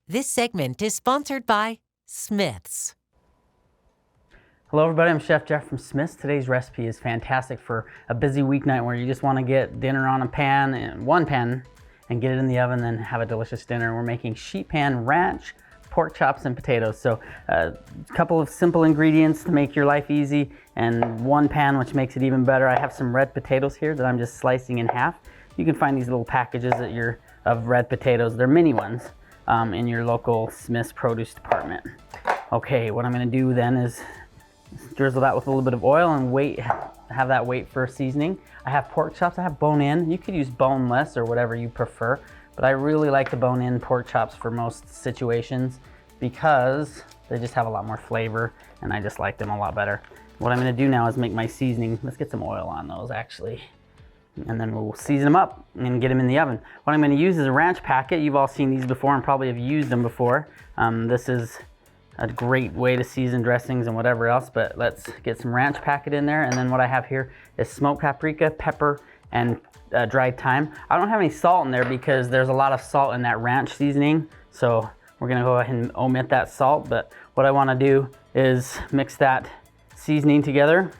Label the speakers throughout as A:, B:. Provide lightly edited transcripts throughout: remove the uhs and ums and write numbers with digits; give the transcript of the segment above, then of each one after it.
A: This segment is sponsored by Smith's.
B: Hello everybody, I'm Chef Jeff from Smith's. Today's recipe is fantastic for a busy weeknight where you just want to get dinner on a pan, and one pan, and get it in the oven and have a delicious dinner. We're making sheet pan ranch, pork chops, and potatoes. So a couple of simple ingredients to make your life easy, and one pan, which makes it even better. I have some red potatoes here that I'm just slicing in half. You can find these little packages of red potatoes. They're mini ones in your local Smith's produce department. Okay, what I'm going to do then is drizzle that with a little bit of oil and have that wait for seasoning. I have pork chops. I have bone-in. You could use boneless or whatever you prefer, but I really like the bone-in pork chops for most situations because they just have a lot more flavor and I just like them a lot better. What I'm going to do now is make my seasoning. Let's get some oil on those actually. And then we'll season them up and get them in the oven. What I'm going to use is a ranch packet. You've all seen these before and probably have used them before. This is a great way to season dressings and whatever else, but let's get some ranch packet in there. And then what I have here is smoked paprika, pepper, and dried thyme. I don't have any salt in there because there's a lot of salt in that ranch seasoning, so we're gonna go ahead and omit that salt. But what I wanna do is mix that seasoning together.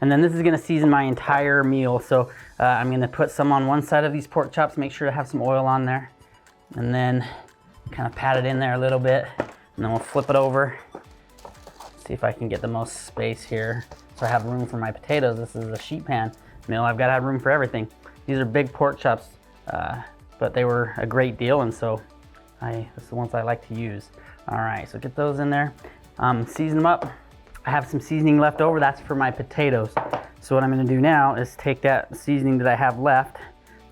B: And then this is gonna season my entire meal. So I'm gonna put some on one side of these pork chops, make sure to have some oil on there. And then kind of pat it in there a little bit. And then we'll flip it over. See if I can get the most space here. So I have room for my potatoes. This is a sheet pan meal. I've gotta have room for everything. These are big pork chops, but they were a great deal. And so this is the ones I like to use. All right, so get those in there. Season them up. I have some seasoning left over, that's for my potatoes. So what I'm gonna do now is take that seasoning that I have left,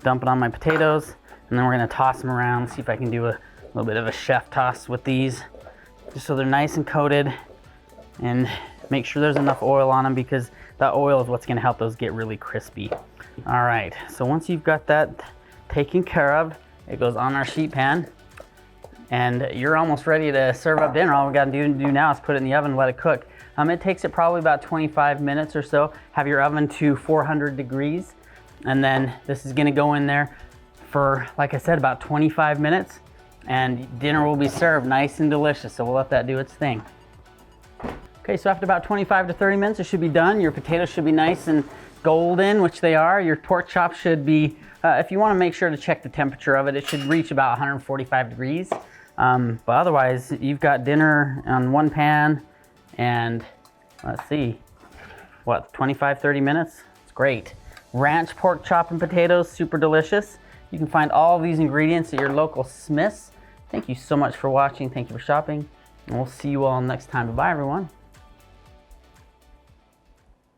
B: dump it on my potatoes, and then we're gonna toss them around, see if I can do a little bit of a chef toss with these, just so they're nice and coated, and make sure there's enough oil on them because that oil is what's gonna help those get really crispy. All right, so once you've got that taken care of, it goes on our sheet pan, and you're almost ready to serve up dinner. All we gotta do now is put it in the oven and let it cook. It takes it probably about 25 minutes or so. Have your oven to 400 degrees. And then this is gonna go in there for, like I said, about 25 minutes. And dinner will be served nice and delicious. So we'll let that do its thing. Okay, so after about 25 to 30 minutes, it should be done. Your potatoes should be nice and golden, which they are. Your pork chop should be, if you wanna make sure to check the temperature of it, it should reach about 145 degrees. But otherwise, you've got dinner on one pan, and let's see, what, 25, 30 minutes? It's great. Ranch pork chop and potatoes, super delicious. You can find all of these ingredients at your local Smith's. Thank you so much for watching. Thank you for shopping. And we'll see you all next time. Bye, everyone.